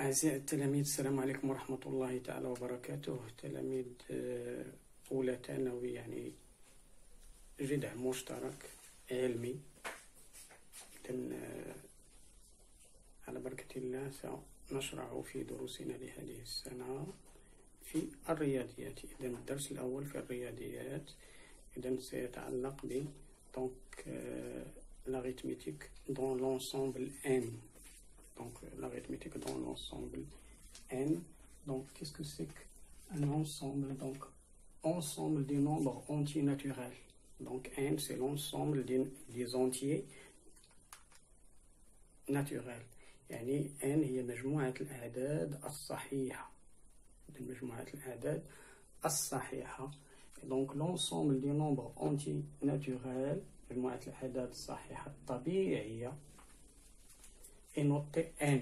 أعزائي التلاميذ، السلام عليكم ورحمة الله تعالى وبركاته. تلاميذ أولى ثانوي، يعني جدع مشترك علمي. إذن على بركة الله سنشرع في دروسنا لهذه السنة في الرياضيات. إذن الدرس الأول في الرياضيات سيتعلق ب l'arithmétique dans l'ensemble n. Donc l'arithmétique dans l'ensemble n. Donc qu'est-ce que c'est qu'un ensemble? Donc ensemble des nombres entiers naturels. Donc n, c'est l'ensemble des entiers naturels. يعني n هي مجموعة الأعداد الصحيحة. مجموعة الأعداد الصحيحة. Donc l'ensemble des nombres entiers naturels، مجموعة الأعداد الصحيحة الطبيعية، est noté n.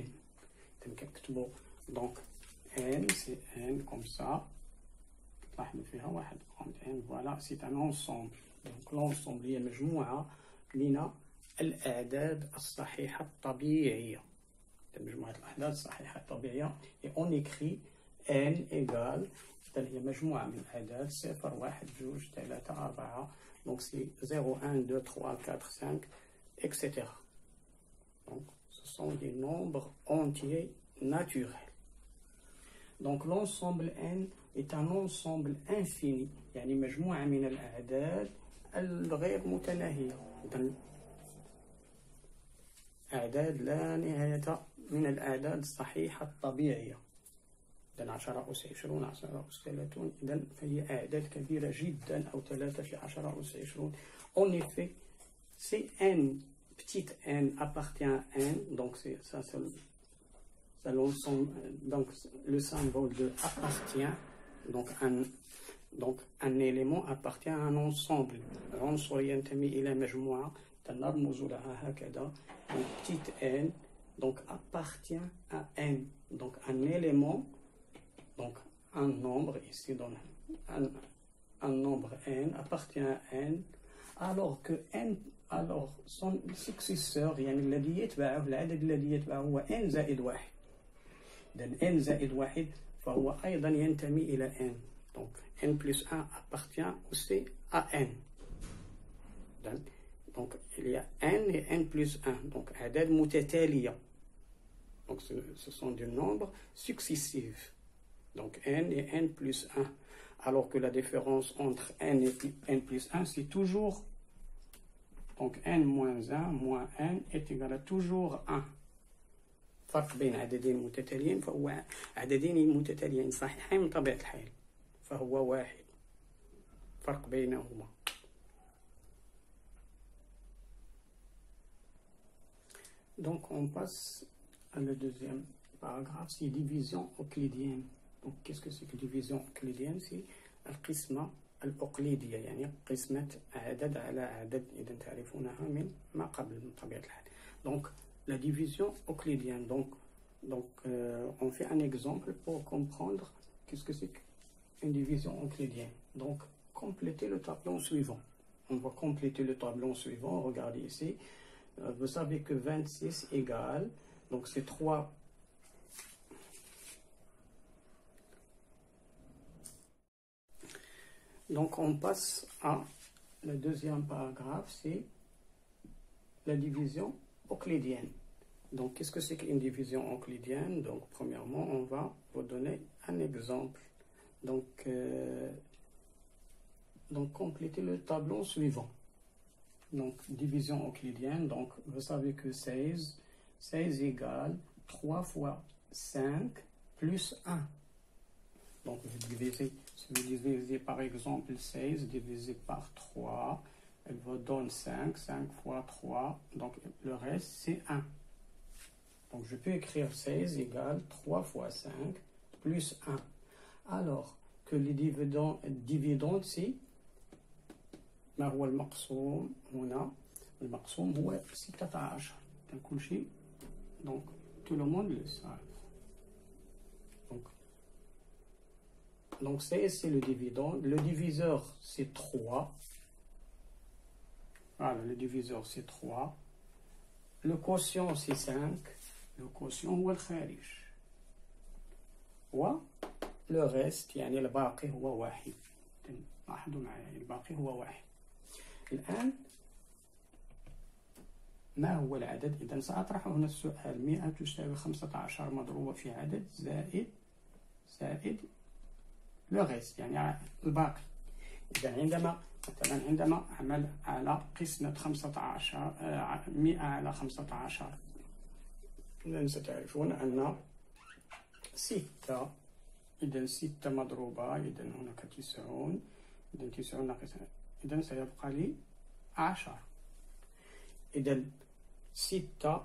كنكتبوا donc n c'est n comme ça، تلاحظوا فيها واحد n. voilà c'est un ensemble. donc l'ensemble هي مجموعة من الأعداد الصحيحة الطبيعية، مجموعة الأعداد الصحيحة الطبيعية. et on écrit n égale، هي مجموعة من الأعداد 0 1 2 3 4. donc c'est 0 1 2 3 4 5 etc. donc ce sont des nombres entiers naturels. donc l'ensemble n est un ensemble infini، يعني مجموعة من الأعداد الغير متناهية، أعداد لا نهاية من الأعداد الصحيحة الطبيعية. إذن 10 أس 20 10 أس 30، إذن فهي أعداد كبيرة جدا، أو 3 في 10 أس 20. En effet, c'est n, petite n appartient à n, donc c'est ça, c'est l'ensemble. Donc le symbole de appartient, donc un élément appartient à un ensemble. عنصر ينتمي إلى مجموعة نرمز لها هكذا. donc petite n donc appartient à n. donc un élément، donc un nombre ici dans un nombre n appartient à n، alors que n alors son successeur يعني الذي يتبعه، العدد الذي يتبعه هو n زائد 1. إذن n زائد 1 فهو أيضا ينتمي إلى n. donc n plus 1 appartient aussi à n. donc il y a n et n plus 1، donc أعداد متتالية. donc ce sont des nombres successifs. donc n et n plus 1, alors que la différence entre n et n plus 1 c'est toujours donc n moins 1 moins n est égal à toujours 1. فرق بين عددين متتاليين فهو عددين متتاليين صحيحين من طبيعة الحال فهو واحد، فرق بينهما. donc on passe à le deuxième paragraphe، c'est division euclidienne. donc qu'est-ce que c'est que division euclidienne؟ c'est القسمة الأقليدية، يعني قسمة عدد على عدد، إذا تعرفونها من ما قبل من طبيعة الحال. donc la division euclidienne. donc on fait un exemple pour comprendre qu'est-ce que c'est qu'une division euclidienne. donc complétez le tableau suivant. on va compléter le tableau suivant. regardez ici, vous savez que 26 égale, donc c'est 3. donc on passe à le deuxième paragraphe, c'est la division euclidienne. donc qu'est-ce que c'est qu'une division euclidienne? donc premièrement on va vous donner un exemple. donc complétez le tableau suivant. donc division euclidienne, donc vous savez que 16 égale 3 fois 5 plus 1. donc si vous divisez par exemple 16 divisé par 3, elle vous donne 5 fois 3, donc le reste c'est 1. donc je peux écrire 16 égale 3 fois 5 plus 1. alors que les dividendes c'est ما هو المقسوم هنا؟ المقسوم هو 16. كل شيء donc tout le monde le sait. donc 16 c'est le dividende, le diviseur c'est 3. voilà, le diviseur c'est 3. le quotient c'est 5. le quotient هو الخارج. و لو ريست يعني الباقي هو واحد. لاحظوا معايا الباقي هو واحد. الآن ما هو العدد؟ إذا سأطرح هنا السؤال: 100 تساوي 15 مضروبة في عدد زائد لو ريست يعني الباقي. إذا عندما أعمل على قسمة 15 100 على 15، إذا ستعرفون أن 6، إذا 6 مضروبة، إذا هناك 90، إذا 90 ناقص، إذا سيبقى لي 10. إذا 6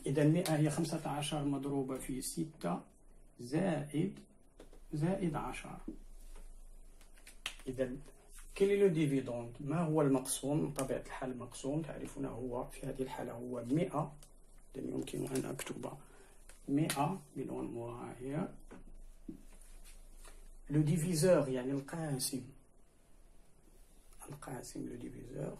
إذا 100 هي 15 مضروبة في 6 زائد 10. إذا كل لو ديفيدوند ما هو المقسوم؟ بطبيعة الحال المقسوم تعرفون هو في هذه الحالة هو 100. إذا يمكن أن أكتب 100 بدون مغاير. لو ديفيزور يعني القاسم لو ديفيزور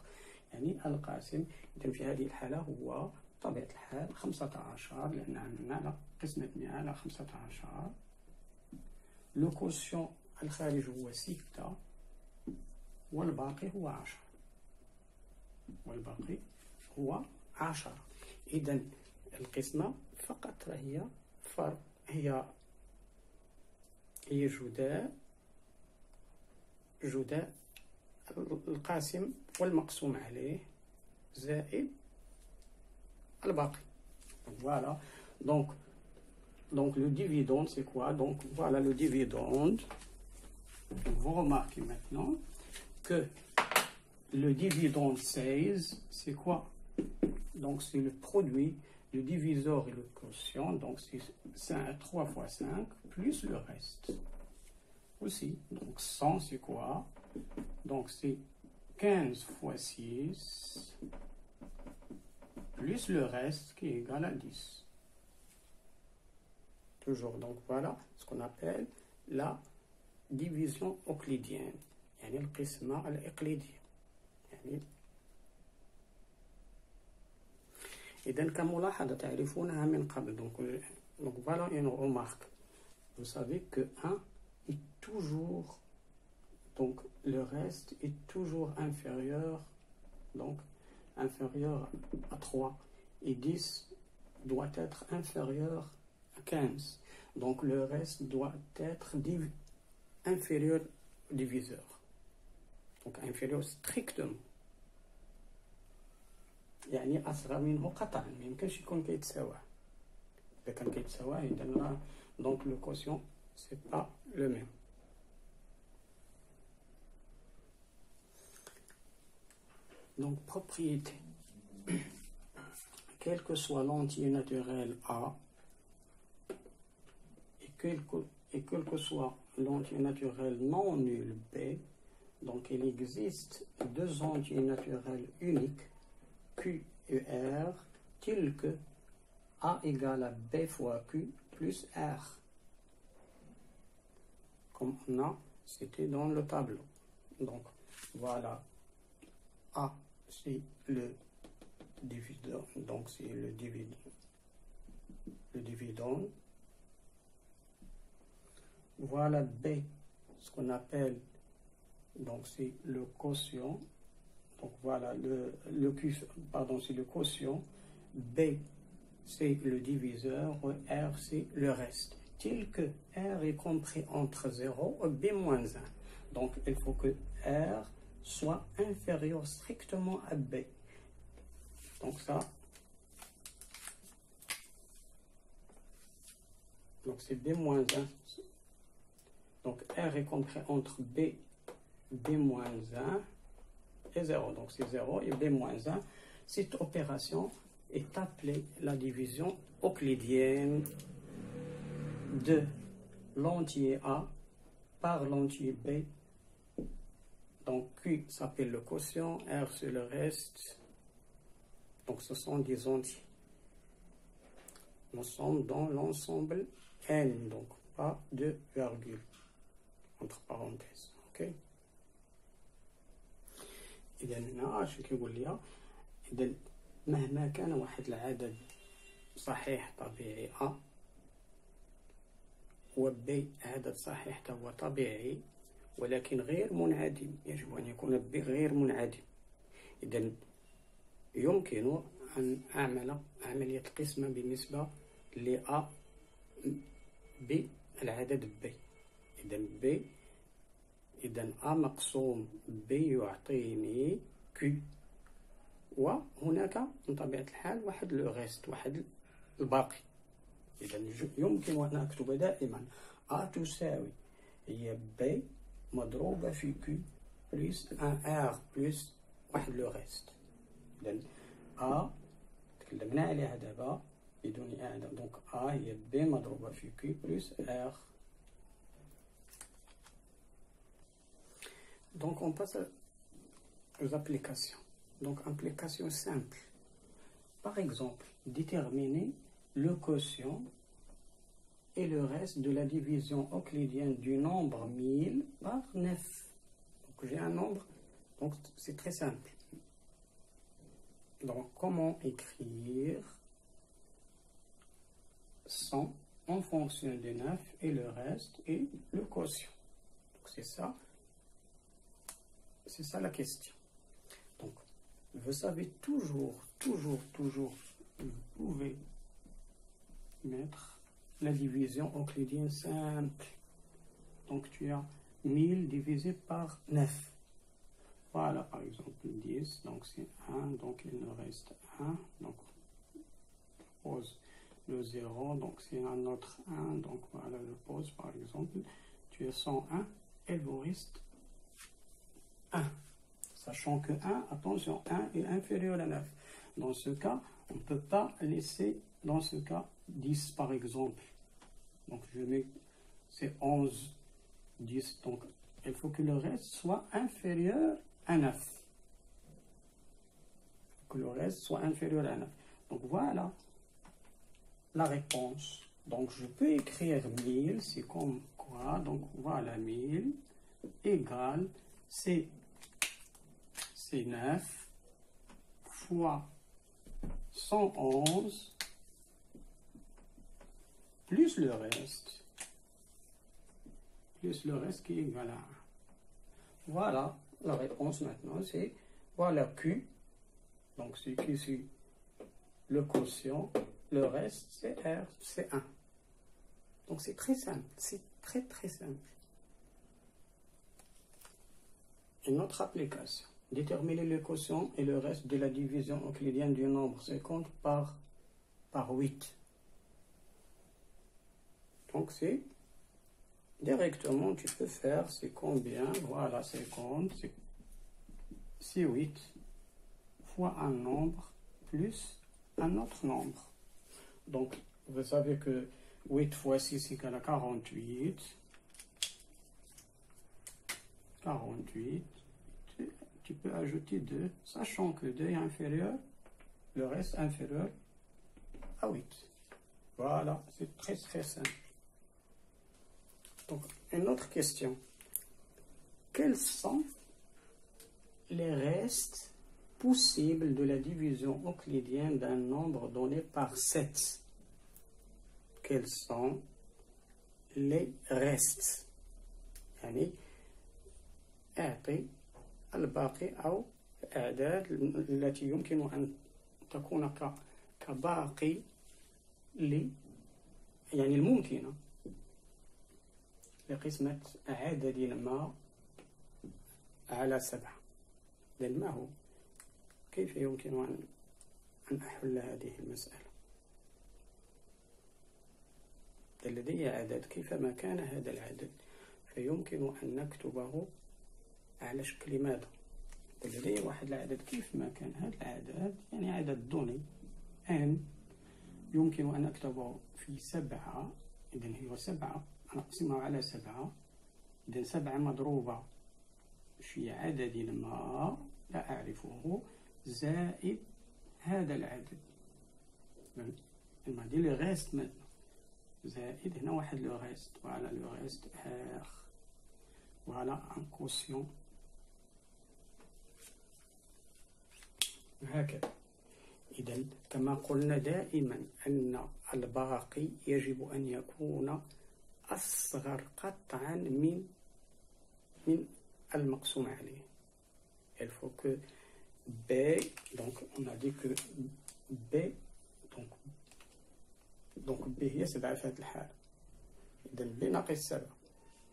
يعني القاسم. إذا في هذه الحالة هو بطبيعة الحال 15، لأن عندنا على قسمة 100 على 15. لو كوسيون الخارج هو 6 والباقي هو 10. إذا القسمة فقط هي فرق، هي جداء القاسم والمقسوم عليه زائد الباقي. Voilà. Donc le dividende, c'est quoi? Donc voilà le dividende. Vous remarquez maintenant que le dividende 16, c'est quoi? Donc c'est le produit du diviseur et le quotient. Donc c'est 3 fois 5 plus le reste. Aussi, donc 100 c'est quoi? Donc c'est 15 fois 6 plus le reste qui est égal à 10. Toujours, donc voilà ce qu'on appelle la division euclidienne. يعني القسمة الإقليدية. يعني إذا كملاحظة تعرفونها من قبل. Donc voilà une remarque. Vous savez que 1 est toujours, donc le reste est toujours inférieur, donc inférieur à 3, et 10 doit être inférieur à 15. Donc le reste doit être inférieur au diviseur. Donc inférieur strictement. يعني أصغر منه قطعا، ما يمكنش يكون كيتساوى. إذا كان كيتساوى إذا لا، donc le quotient c'est pas le même. Donc propriété. Quel que soit l'entier naturel A et quel que soit l'entier naturel non nul B, donc il existe deux entiers naturels uniques Q et R, tels que A égale à B fois Q plus R. Comme on a, c'était dans le tableau. Donc voilà, A c'est le dividende, donc c'est le dividende. Voilà B, ce qu'on appelle, donc c'est le quotient. Donc voilà c'est le quotient. B c'est le diviseur, R c'est le reste. Tel que R est compris entre 0 et B moins 1. Donc il faut que R soit inférieur strictement à B. Donc ça, donc c'est B moins 1. Donc R est compris entre B moins 1 et 0. Donc c'est 0 et B moins 1. Cette opération est appelée la division euclidienne de l'entier A par l'entier B. Donc Q s'appelle le quotient, R c'est le reste. Donc ce sont des entiers. Nous sommes dans l'ensemble N, donc pas de virgule entre parenthèses. Ok. إذا هنا اش كيقول لي؟ إذا مهما كان واحد العدد صحيح طبيعي A، وب عدد صحيح هو طبيعي ولكن غير منعدم، يجب أن يكون ب غير منعدم. إذا يمكن أن أعمل عملية القسمة بالنسبة لأ بالعدد ب. إذا أ مقسوم ب يعطيني كي، وهناك من طبيعة الحال واحد لو غيست، واحد الباقي. إذا يمكن أن أكتب دائما أ تساوي هي ب مضروبة في كي بلس ان ار بلس واحد لو غيست. إذا أ تكلمنا عليها دابا بدون إعادة، دونك أ هي ب مضروبة في كي بلس ار. Donc on passe aux applications. Donc application simple. Par exemple, déterminer le quotient et le reste de la division euclidienne du nombre 1000 par 9. Donc j'ai un nombre, donc c'est très simple. Donc comment écrire 100 en fonction de 9 et le reste et le quotient. Donc c'est ça la question. Donc vous savez toujours, vous pouvez mettre la division euclidienne simple. Donc tu as 1000 divisé par 9. Voilà, par exemple 10, donc c'est 1, donc il nous reste 1. Donc je pose le 0, donc c'est un autre 1, donc voilà, je pose par exemple, tu as 101, il vous reste 1. Sachant que 1, attention, 1 est inférieur à 9. Dans ce cas, on ne peut pas laisser, dans ce cas, 10 par exemple. Donc je mets, c'est 11, 10, donc il faut que le reste soit inférieur à 9. Que le reste soit inférieur à 9. Donc voilà la réponse. Donc je peux écrire 1000, c'est comme quoi, donc voilà 1000 égale, c'est 9 fois 111 plus le reste qui est égal à 1. Voilà la réponse maintenant, c'est voilà Q, donc c'est Q, c'est le quotient, le reste c'est R, c'est 1. Donc c'est très simple, c'est très simple. Une autre application. Déterminer le quotient et le reste de la division euclidienne du nombre 50 par 8. Donc c'est directement, tu peux faire, c'est combien? Voilà, 50, c'est 8 fois un nombre plus un autre nombre. Donc vous savez que 8 fois 6 égale à 48. 48. Tu peux ajouter 2, sachant que 2 est inférieur, le reste inférieur à 8. Voilà, c'est très simple. Donc, une autre question. Quels sont les restes possibles de la division euclidienne d'un nombre donné par 7? Quels sont les restes? يعني أعطي الباقي أو الأعداد التي يمكن أن تكون كباقي يعني الممكنة لقسمة عدد ما على 7. إذن ما هو؟ كيف يمكن أن أحل هذه المسألة؟ لدي عدد كيفما كان هذا العدد فيمكن أن نكتبه على شكل ماذا؟ لدي واحد العدد كيفما كان هذا العدد يعني عدد دوني n يمكن أن أكتبه في 7. إذن هي 7 نقسمها على 7. إذن 7 مضروبة في عدد ما لا أعرفه زائد هذا العدد. الماضي لو غيست maintenant زائد هنا واحد لو غيست. voilà لو غيست R. voilà un quotient هكذا. إذن كما قلنا دائما أن الباقي يجب أن يكون أصغر قطعا من المقسوم عليه. Il faut que B, donc on a dit que B, donc B هي 7 في هذه الحالة. إذا B ناقص 7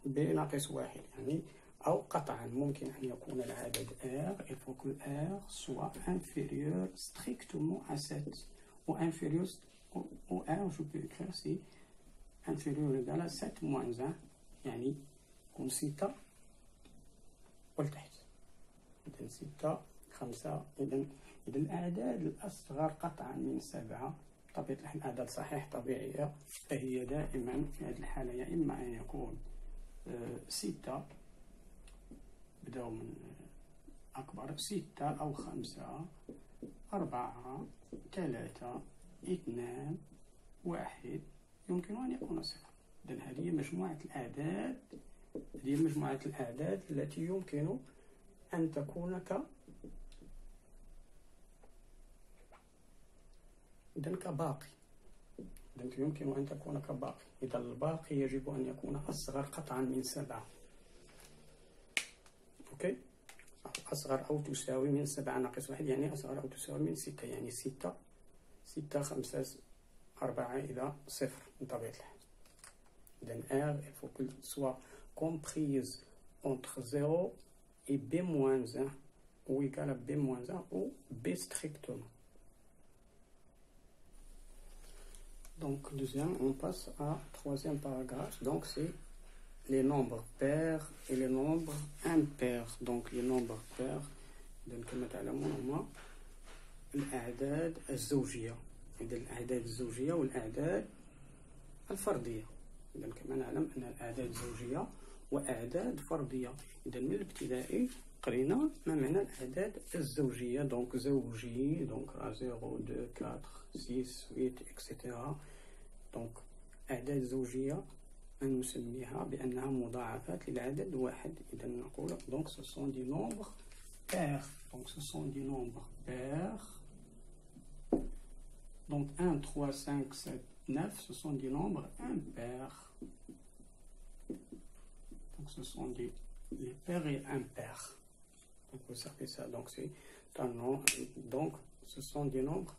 B ناقص 1 يعني أو قطعا ممكن أن يكون العدد R. Il faut que R soit inférieur strictement à 7 ou inférieur au R. Je peux écrire si inférieur ou égal à 7 moins 1 يعني يكون 6 والتحت. إذا 6 5. إذا الأعداد الأصغر قطعا من 7 بطبيعة الحال أعداد صحيح طبيعية، فهي دائما في هذه الحالة يا إما أن يكون 6 بدأوا من أكبر 6 أو 5 4 3 2 1 يمكن أن يكون 0. إذن هذه مجموعة الأعداد التي يمكن أن تكون كباقي. يمكن أن تكون كباقي. إذا الباقي يجب أن يكون أصغر قطعا من 7. أوكي؟ أصغر أو تساوي من 7 ناقص 1 يعني أصغر أو تساوي من 6 يعني 6 5 4 إلى 0 بطبيعة الحال. إذا R il faut qu'elle soit comprise entre 0 et B-1 ou égal à B-1 ou B strictement. Donc, deuxième, on passe à troisième paragraphe. Donc, c'est les nombres pairs et les nombres impairs. Donc, les nombres pairs, donc, كما تعلمون هما الأعداد الزوجية. إذا الأعداد الزوجية والأعداد الفردية. إذا كما نعلم أن الأعداد زوجية وأعداد فردية. إذا من الابتدائي قرينا ما معنى الأعداد الزوجية. دونك زوجي دونك 0 2 4 6 8 etc. دونك أعداد زوجية نسميها بأنها مضاعفات للعدد واحد. إذا نقول دونك ce sont des nombres pairs. Donc ce sont des nombres pairs. Donc 1 3 5 7 9 ce sont des nombres impairs. Donc ce sont les pairs et impairs. Donc vous savez ça. Donc c'est un nom. Donc ce sont des nombres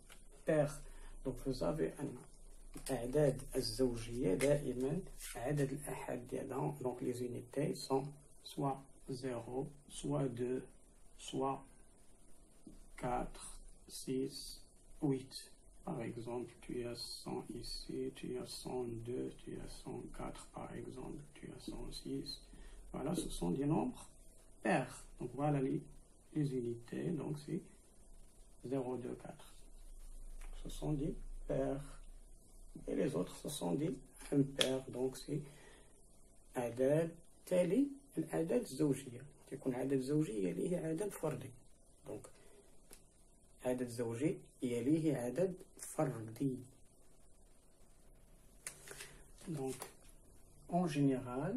pairs. Donc vous avez un أعداد الزوجية دائما عدد الأحاد ديالها. Donc les unités sont soit 0 soit 2 soit 4 6 8. Par exemple, tu as 100 ici, tu as 102, tu as 104 par exemple, tu as 106. Voilà, ce sont des nombres pairs. Donc voilà les unités. Donc c'est 0, 2, 4. Ce sont des pairs. Et les autres, ce sont des impairs. Donc c'est أعداد تالي الأعداد الزوجية. تكون عدد زوجي يليه عدد فردي. Donc عدد زوجي يليه عدد فردي. Donc en général,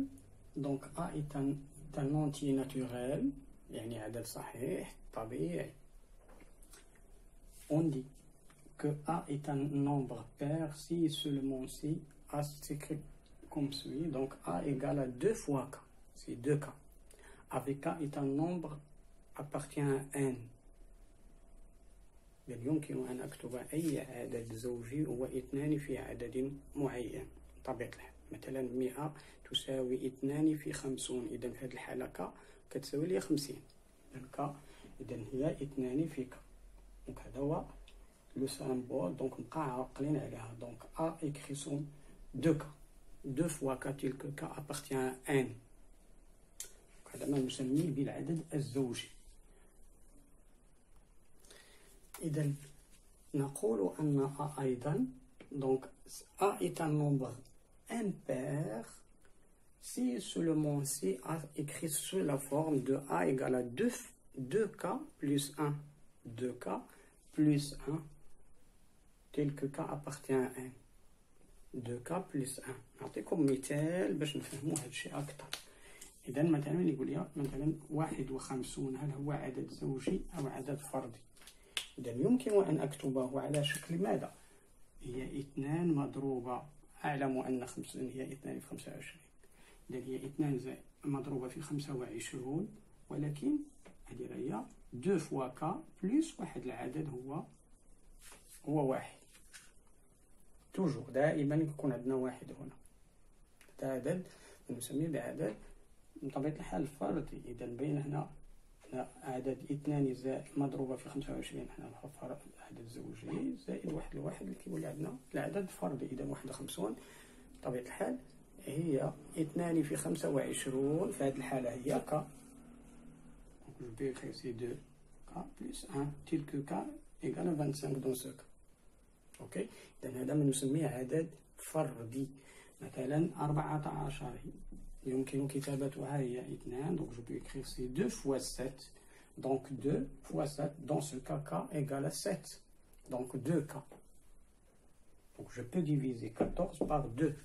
donc A est un entier naturel يعني عدد صحيح طبيعي. On dit que A est un nombre pair si seulement si A s'écrit comme suit. Donc A égale à 2 fois K. C'est 2 K. Avec K est un nombre appartient à N. يمكن أن أكتب أي عدد زوجي هو 2 في عدد معين طبيعة الحال. مثلا 100 تساوي 2 في 50. إذا في هذه الحالة K كتساوي لي 50. إذا هي 2 في K. دونك هذا هو le symbole. Donc نبقى عاقلين عليها. Donc A écrit son 2K. 2 fois K tel que K appartient à N. هذا ما نسميه بالعدد الزوجي. إذا نقول أن A أيضا donc A est un nombre impair si seulement si A écrit sous la forme de A égale à 2K plus 1. 2K plus 1 tel que K appartient à N. 2K plus 1. نعطيكم مثال باش نفهموا هذا الشيء أكثر. إذا مثلا يقول لي مثلا 51 هل هو عدد زوجي أو عدد فردي؟ إذا يمكن أن أكتبه على شكل ماذا؟ هي 2 مضروبة أعلم أن 5 هي 2 في 25. إذا هي 2 مضروبة في 25، ولكن هذه هي 2 فوا ك بلس واحد العدد هو واحد. توجور دائما يكون عندنا واحد هنا. هذا عدد نسميه بعدد بطبيعة الحال فردي. إذا بين هنا عدد 2 مضروبة في 25، هنا عدد زوجي زائد واحد اللي كيولي عندنا العدد فردي. إذا 51 بطبيعة الحال هي 2 في 25. في هذه الحالة هي ك. Je peux écrire ces 2 k plus 1 tel que k égale 25 dans ce cas. Ok. إذا هذا ما نسميه عدد فردي. مثلا 14 يمكن كتابتها هي 2. Donc je peux écrire ces 2 fois 7. Donc 2 fois 7, dans ce cas, k égale 7. Donc 2k. Donc je peux diviser 14 par 2.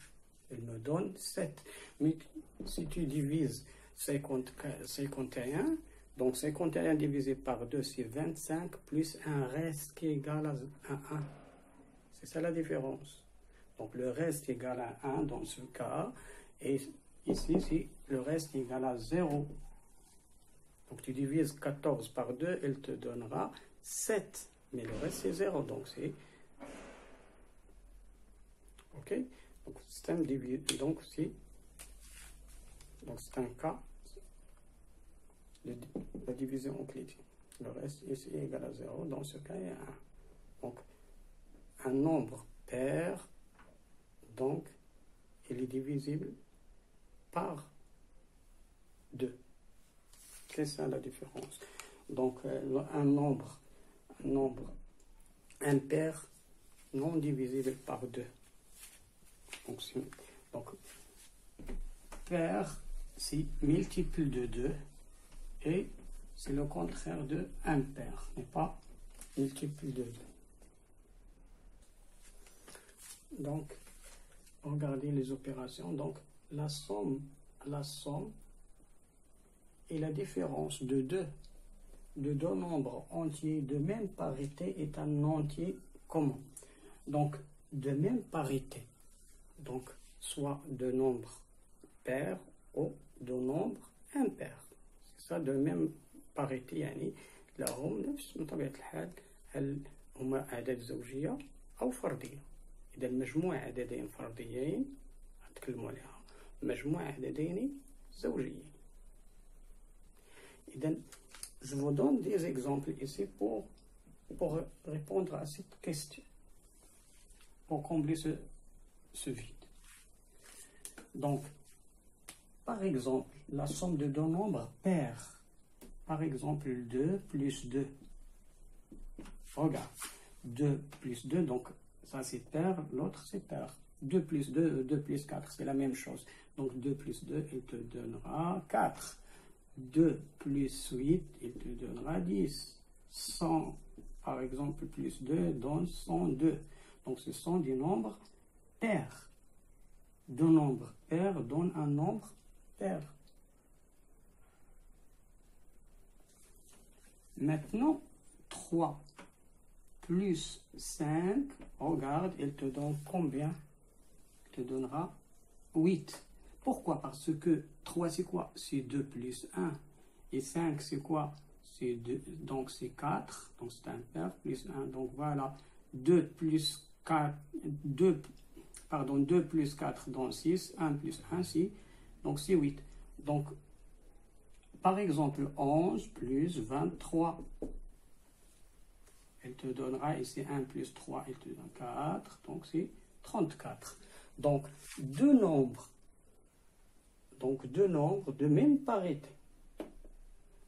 Elle me donne 7. Mais si tu divises 51, donc 51 divisé par 2, c'est 25 plus un reste qui est égal à 1. C'est ça la différence. Donc le reste est égal à 1 dans ce cas. Et ici, si le reste est égal à 0. Donc tu divises 14 par 2, elle te donnera 7. Mais le reste c'est 0. Donc c'est... Ok. Donc c'est un cas de la division euclidienne. Le reste ici est égal à 0. Dans ce cas, il y a 1. Donc un nombre pair, donc il est divisible par 2. C'est ça la différence. Donc un nombre impair non divisible par 2. Donc pair, c'est multiple de 2 et c'est le contraire de impair, n'est pas multiple de 2. Donc, regardez les opérations. Donc, la somme et la différence de deux nombres entiers de même parité est un entier commun. Donc, de même parité. Donc, soit de nombres pairs ou de nombres impairs. C'est ça, de même parité. يعني لهم نفس بطبيعة الحال هل هما أعداد زوجية أو فردية. إذا مجموع عددين فرديين نتكلموا عليها، مجموع عددين زوجيين. إذا je vous donne des exemples ici pour répondre à cette question, pour combler ce vide. Donc, par exemple, la somme de deux nombres pairs. Par exemple, 2 plus 2. Regarde, 2 plus 2, donc ça c'est pair, l'autre c'est pair. 2 plus 2, 2 plus 4, c'est la même chose. Donc 2 plus 2, il te donnera 4. 2 plus 8, il te donnera 10. 100, par exemple, plus 2 donne 102. Donc ce sont des nombres pairs. Deux nombres pairs donnent un nombre pair. Maintenant, 3 plus 5, regarde, il te donne combien? Il te donnera 8. Pourquoi? Parce que 3 c'est quoi? C'est 2 plus 1. Et 5 c'est quoi? C'est 2, donc c'est 4. Donc c'est un pair plus 1. Donc voilà, 2 plus 4, 2 plus 4 dans 6, 1 plus 1, c'est, donc c'est 8. Donc, par exemple, 11 plus 23. Elle te donnera ici 1 plus 3, elle te donne 4, donc c'est 34. Donc, deux nombres de même parité.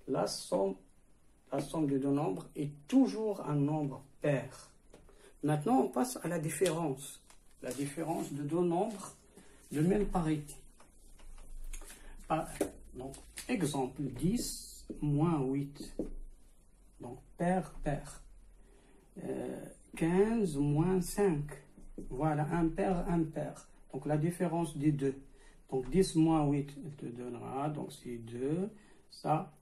La somme de deux nombres est toujours un nombre pair. Maintenant, on passe à la différence. La différence de deux nombres de même parité. Donc, exemple, 10 moins 8. Donc, pair. 15 moins 5. Voilà, un pair. Donc, la différence des deux. Donc, 10 moins 8, il te donnera, donc c'est 2. Ça,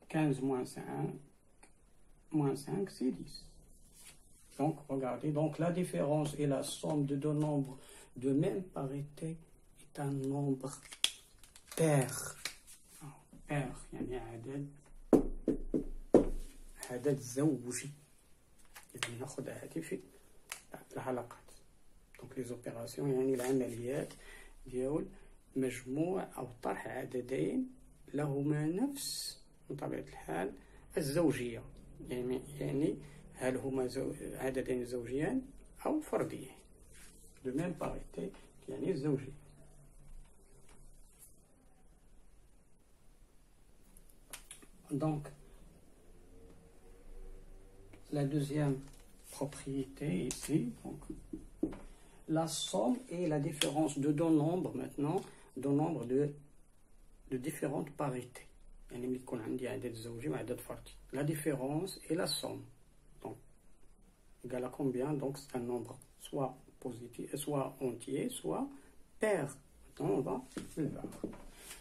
15 moins 5, c'est 10. Donc, regardez, donc la différence et la somme de deux nombres de même parité est un nombre pair. pair يعني عدد زوجي. إذا ناخذ هذه في العلاقات. دونك لي زوبيراسيون يعني العمليات ديال مجموع أو طرح عددين لهما نفس بطبيعة الحال الزوجية، يعني هل هما عددين زوجيان أو فرديين. de même parité يعني الزوجية. Donc, la deuxième propriété ici, donc, la somme et la différence de deux nombres maintenant, deux nombres de différentes parités. يعني ملي يكون عندي عدد زوجي وعدد فردي. La différence et la somme. Donc, égale à combien? Donc, c'est un nombre soit positif, soit entier, soit pair. Maintenant, on va le voir.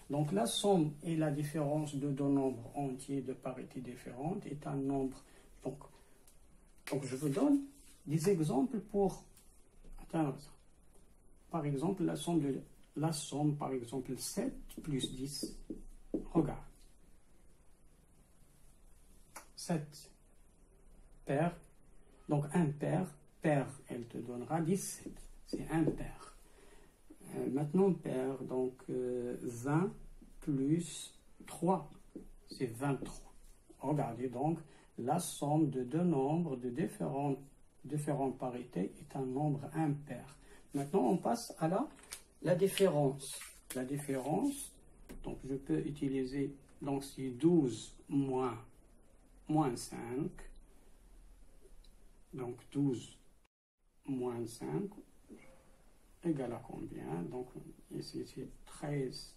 Donc, la somme et la différence de deux nombres entiers de parité différentes est un nombre. Donc je vous donne des exemples pour atteindre ça. Par exemple, la somme, par exemple, 7 plus 10. Regarde. 7 pair. Donc, un pair, elle te donnera 17. C'est un pair. Maintenant, pair, donc 20 plus 3, c'est 23. Regardez donc, la somme de deux nombres de différentes parités est un nombre impair. Maintenant, on passe à la différence. La différence, donc je peux utiliser, donc c'est 12 moins 5. Donc 12 moins 5 égale à combien? Donc ici c'est 13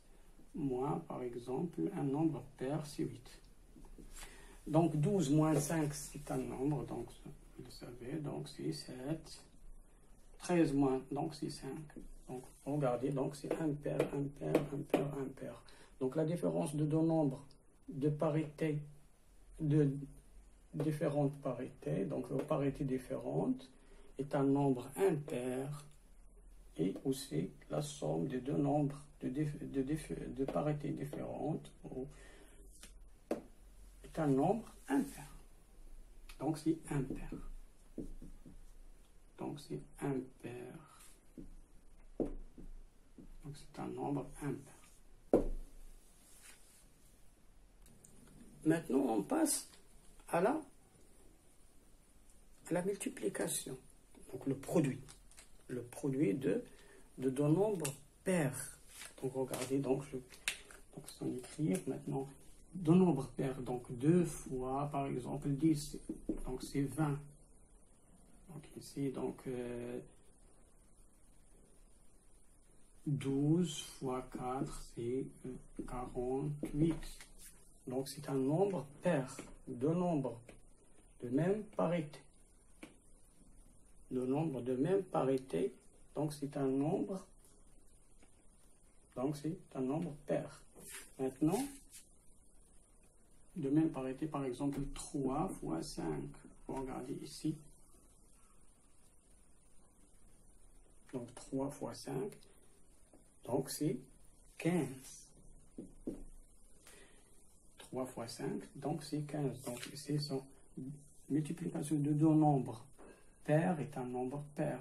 moins, par exemple, un nombre pair, c'est 8. Donc 12 moins 5, c'est un nombre, donc vous le savez, donc c'est 7. 13 moins, donc c'est 5. Donc regardez, donc c'est un pair, un pair, un pair, un pair. Donc la différence de deux nombres de parité, de différentes parités, donc de parités différentes, est un nombre impair. Et aussi la somme de deux nombres de parités différentes est un nombre impair. Donc c'est impair. Donc c'est impair. Donc c'est un nombre impair. Maintenant on passe à la multiplication. Donc le produit. Le produit de deux nombres pairs. Donc regardez, donc sans écrire maintenant, deux nombres pairs, donc 2 fois par exemple 10, donc c'est 20. Donc ici, donc 12 fois 4, c'est 48. Donc c'est un nombre pair, deux nombres de même parité. Le nombre de même parité, donc c'est un nombre, pair. Maintenant, de même parité, par exemple, 3 fois 5. Regardez ici. Donc 3 fois 5, donc c'est 15. 3 fois 5, donc c'est 15. Donc ici, c'est multiplication de deux nombres. Pair est un nombre pair.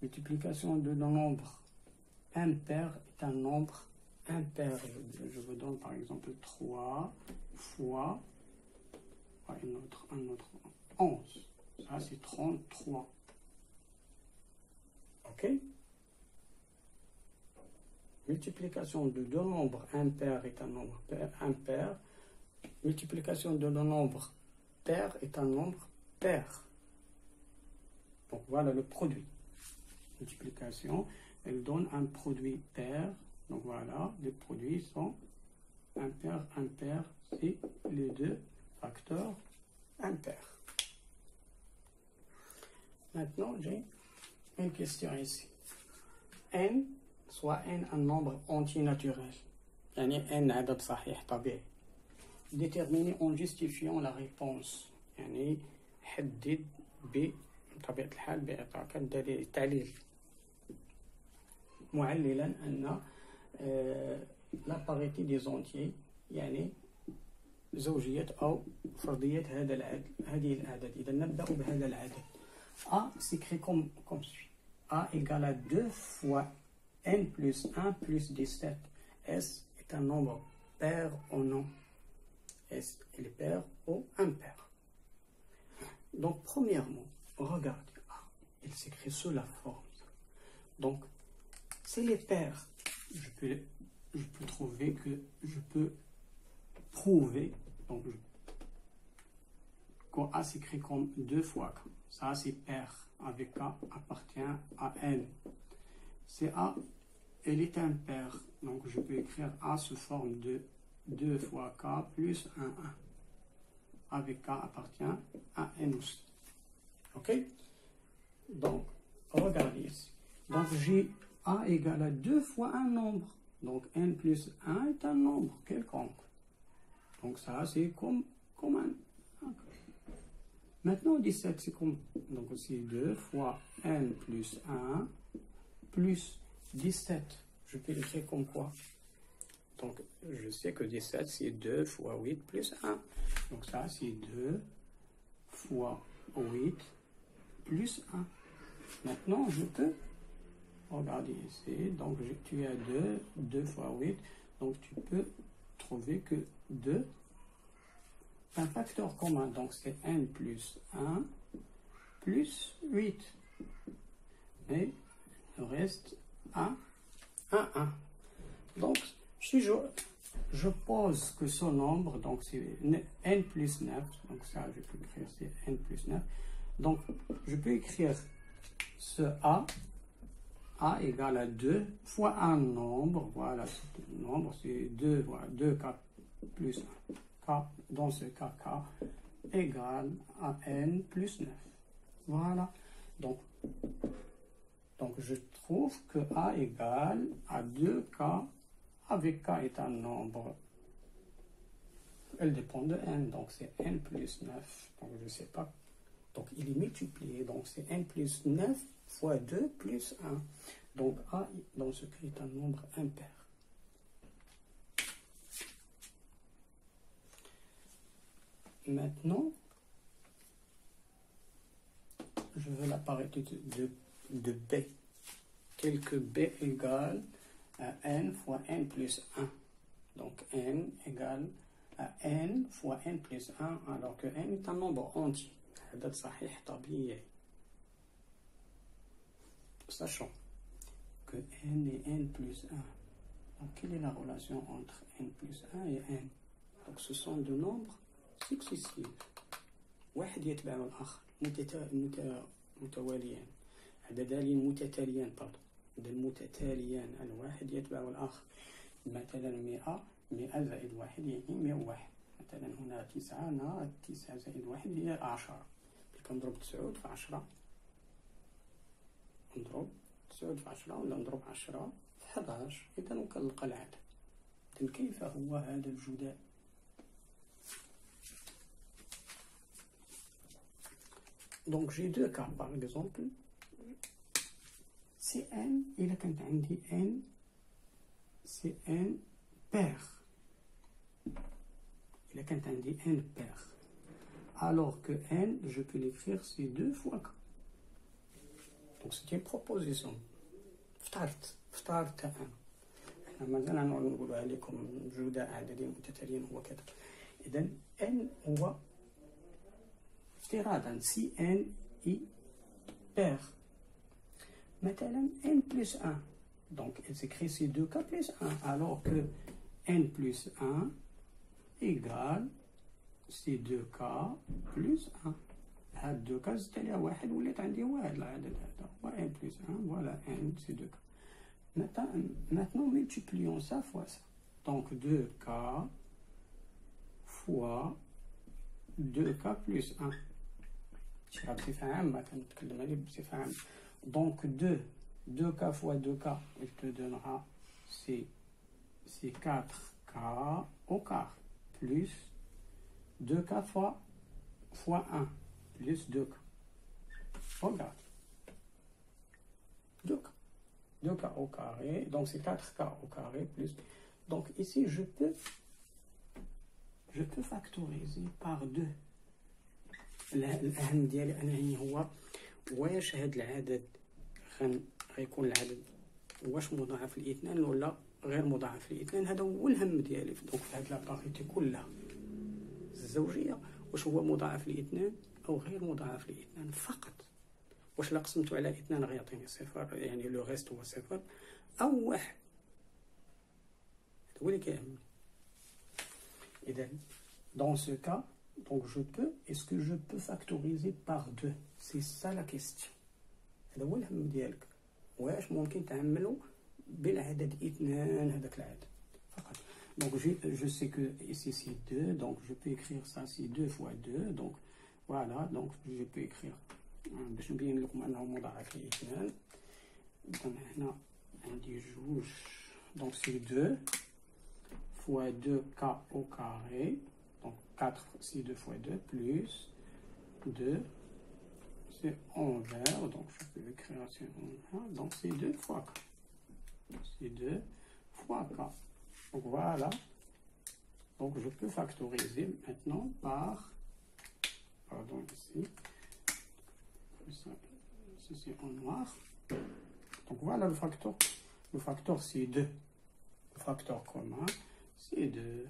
Multiplication de deux nombres impair est un nombre impair. Je vous donne par exemple 3 fois un autre 11. Ça c'est 33. Ok? Multiplication de deux nombres impair est un nombre impair. Multiplication de deux nombres pair est un nombre pair. Donc voilà le produit. Multiplication, elle donne un produit pair. Donc voilà, les produits sont impair, c'est les deux facteurs impairs. Maintenant, j'ai une question ici. n, soit n un nombre entier naturel. يعني n عدد صحيح طبيعي. Déterminer en justifiant la réponse. يعني حدد بطبيعة الحال بإعطاك الدليل التعليل. معللا أن لا باريتي دي زونتيي يعني زوجية أو فرضية هذه الأعداد. إذا نبدأ بهذا العدد. A s'écrit comme suit. A égale à 2 fois n plus 1 plus 17. S est un nombre pair ou non? S est le pair ou impair? Donc, premièrement, regardez. A, il s'écrit sous la forme. Donc, c'est les pairs. Je peux trouver que je peux prouver. Donc, quand A s'écrit comme 2 fois K. Ça, c'est pair avec K appartient à N. C'est A, elle est impaire. Donc, je peux écrire A sous forme de 2 fois K plus 1, 1. Avec K appartient à N aussi. OK? Donc, regardez ici. Donc, j'ai A égale à 2 fois un nombre. Donc, N plus 1 est un nombre quelconque. Donc, ça, c'est comme un. Maintenant, 17, c'est comme. Donc, c'est 2 fois n plus 1 plus 17. Je peux l'écrire comme quoi? Donc, je sais que 17, c'est 2 fois 8 plus 1. Donc, ça, c'est 2 fois 8 plus 1. Maintenant, je peux regarder ici. Donc, tu as 2 fois 8. Donc, tu peux trouver que 2. Un facteur commun, donc c'est n plus 1 plus 8. Et le reste 1, 1, 1. Donc, si je pose que ce nombre, donc c'est n plus 9, donc ça je peux écrire c'est n plus 9. Donc, je peux écrire ce A égale à 2 fois un nombre, voilà, ce nombre c'est 2, voilà, 2K plus 1. Dans ce cas, K égale à n plus 9. Voilà. Donc je trouve que A égale à 2K, avec K est un nombre. Elle dépend de n, donc c'est n plus 9. Donc je ne sais pas. Donc il est multiplié, donc c'est n plus 9 fois 2 plus 1. Donc A, dans ce cas, est un nombre impair. Maintenant, je veux la parité de B. Tel que B égale à n fois n plus 1. Donc n égale à n fois n plus 1, alors que n est un nombre entier. عدد صحيح طبيعي. Sachant que n est n plus 1. Donc quelle est la relation entre n plus 1 et n? Donc ce sont deux nombres successifs. واحد يتبع الآخر متواليان. عددان متتاليان المتتاليان الواحد يتبع الآخر. مثلا 100 زائد 1 يعني 101. مثلا هنا 9 هنا 9 زائد 1 هي 10. كنضرب 9 في 10 نضرب 9 في 10 ولا نضرب 10 في 11. إذا وكنلقى العدد. إذا كيف هو هذا الجداء؟ Donc j'ai deux cas par exemple. C'est n, il a quand on dit n, c'est n pair. Il a quand on dit n pair. Alors que n, je peux l'écrire c'est 2 fois k. Donc c'est une proposition. افترضت n. احنا مازال نقولها لكم جداء عددين متتاليين هو كذا. إذا n هو افتراضا si n est pair. Maintenant n plus 1. Donc elle s'écrit c'est 2k plus 1. Alors que n plus 1 égale c'est 2k plus 1. هاد 2k زدت عليها واحد ولات عندي واحد العدد هذا هو n plus 1. Voilà n c'est 2k. Maintenant multiplions ça fois ça. Donc 2k fois 2k plus 1. شرا بصفة عامة كنتكلم عليه بصفة عامة. Donc 2k fois 2k il te donnera c'est 4k au quart plus 2k fois 1 plus 2k. Regarde 2k. 2k au carré, donc c'est 4k au carré plus. Donc ici, je peux factoriser par 2. الأهم ديالي أنا هو واش هاد العدد غيكون العدد واش مضاعف لاثنان ولا غير مضاعف لاثنان. هذا هو الهم ديالي دونك في هاد لاباريتي كلها الزوجية، واش هو مضاعف لاثنان أو غير مضاعف لاثنان فقط. واش لا قسمتو على اثنان غيعطيني صفر، يعني لو ريست هو صفر أو واحد. هذا هو اللي كيهمني. إذا dans ce cas, donc est-ce que je peux factoriser par 2? C'est ça la question. هذا هو الهم ديالك، واش ممكن تعملو بالعدد اثنان هذاك العدد فقط. Donc je sais que ici c'est 2, donc je peux écrire ça, c'est 2 fois 2, donc voilà, donc je peux écrire باش نبين لكم انه مضاعف لاثنان. donc هنا عندي جوج، donc c'est 2 fois 2k au carré, donc 4 c'est 2 fois 2 plus 2 c'est envers, donc je peux écrire c'est envers, donc c'est 2 fois k, c'est 2 fois k. Donc voilà, donc je peux factoriser maintenant par, pardon ici, c'est en noir. Donc voilà le facteur. Le facteur c'est 2. Le facteur commun c'est 2.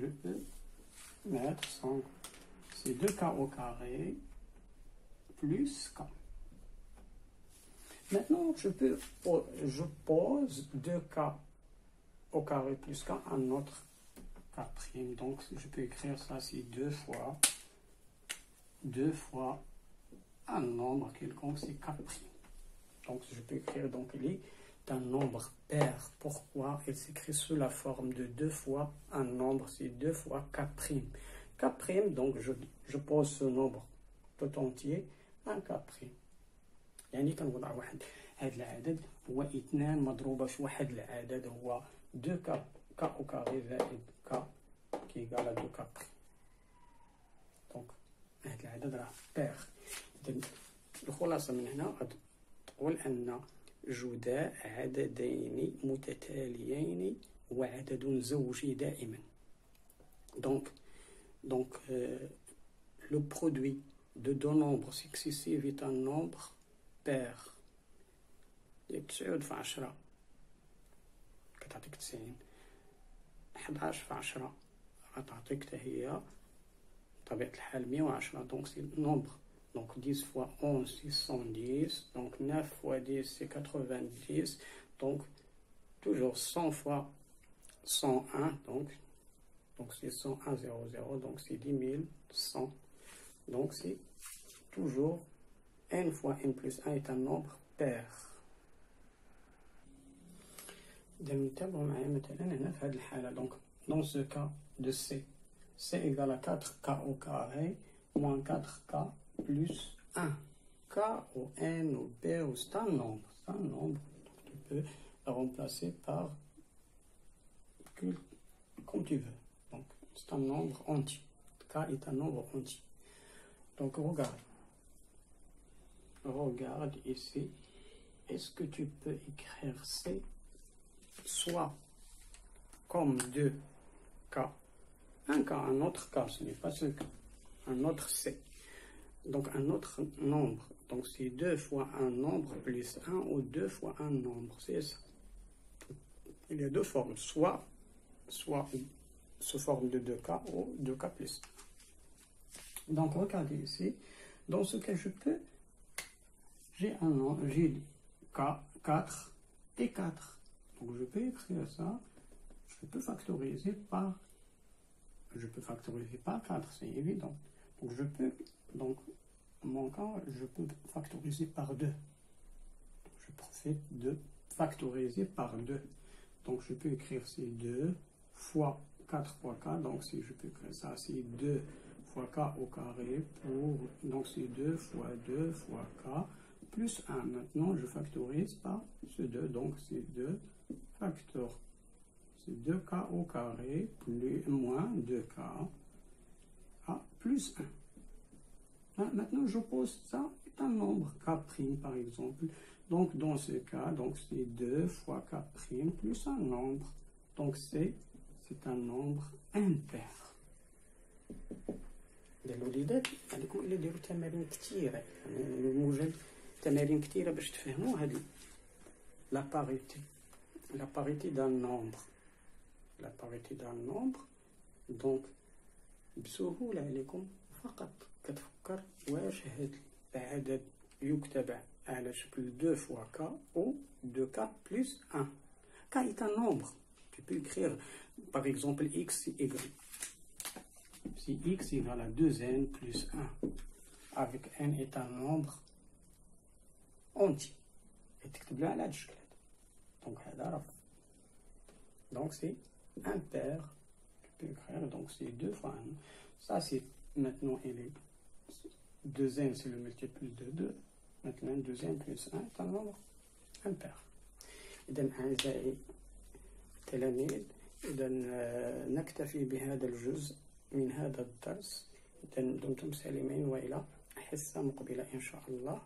Je peux mettre 5. C'est 2k au carré plus k. Maintenant je pose 2k au carré plus k un autre k'. Donc je peux écrire ça, c'est 2 fois un nombre quelconque, c'est k'. Donc je peux écrire, donc il est un nombre pair. Pourquoi il s'écrit sous la forme de 2 fois un nombre, c'est 2 fois k'. K', donc je pose ce nombre tout entier un k'. يعني كنوضع واحد هذا العدد هو 2 مضروبة في واحد العدد هو 2k au carré زائد k qui est égal à 2k'. donc هذا العدد راه pair. الخلاصة من هنا تقول أن جداء عددين متتاليين هو عدد زوجي دائما. Donc le produit de deux nombres successifs est un nombre pair. 9 في 10 كتعطيك 90، 11 في 10 غتعطيك حتى هي بطبيعة الحال 110. donc c'est nombre. Donc 10 fois 11 c'est 110, donc 9 fois 10 c'est 90, donc toujours 100 fois 101, donc c'est 101 0 0, donc c'est 10 100. donc c'est toujours n fois n plus 1 est un nombre pair. نتابعوا معايا مثلا هنا في هذه الحالة. donc dans ce cas de c égale à 4k au carré moins 4k plus 1. K ou N ou B ou c'est un nombre. C'est un nombre. Donc tu peux le remplacer par comme tu veux. Donc c'est un nombre entier. K est un nombre entier. Donc regarde ici. Est-ce que tu peux écrire C soit comme 2K, un K, un autre K, ce n'est pas ce K, un autre C. Donc un autre nombre, donc c'est 2 fois un nombre plus 1 ou 2 fois un nombre, c'est ça. Il y a deux formes, soit sous forme de 2K ou 2K plus. Donc regardez ici, dans ce cas j'ai un nombre, j'ai K, 4 et 4. Donc je peux écrire ça, je peux factoriser par 4, c'est évident. Donc mon cas, je peux factoriser par 2. Je profite de factoriser par 2. Donc je peux écrire c'est 2 fois 4 fois k. Donc si je peux écrire ça, c'est 2 fois k au carré donc c'est 2 fois 2 fois k plus 1. Maintenant je factorise par ce 2. Donc c'est 2 facteur. C'est 2k au carré plus moins 2k plus 1. Maintenant, je pose ça, c'est un nombre K' par exemple. Donc, dans ce cas, c'est 2 fois K' plus un nombre. Donc, c'est un nombre impair. الوليدات عليكم إلا ديروا تمارين كثيرة، يعني موجد تمارين كثيرة باش تفهموا هذه la parité d'un nombre. La parité d'un nombre. Donc, بسهولة عليكم فقط كتفكر واش هاد العدد يكتب على شكل 2 fois k ou 2k plus 1. K est un nombre. Tu peux écrire par exemple x c'est y. Si x égale à 2n plus 1, avec n est un nombre entier. Et tu écris على هاد الشكل. Donc, donc c'est impair. Tu peux écrire, donc c'est 2 fois 1. Ça, c'est maintenant, il est 2n, c'est le multiple de 2. Maintenant, 2n plus 1 est un nombre impair. إذن أعزائي التلاميذ، إذن نكتفي بهذا الجزء من هذا الدرس. إذن دمتم سالمين وإلى حصة مقبلة إن شاء الله.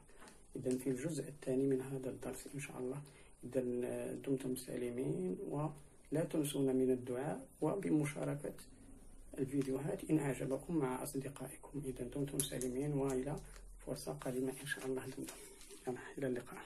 إذن في الجزء الثاني من هذا الدرس إن شاء الله. إذن دمتم سالمين، ولا تنسون من الدعاء وبمشاركة الفيديوهات إن أعجبكم مع أصدقائكم. إذن دمتم سالمين وإلى فرصة قادمة إن شاء الله. إلى اللقاء.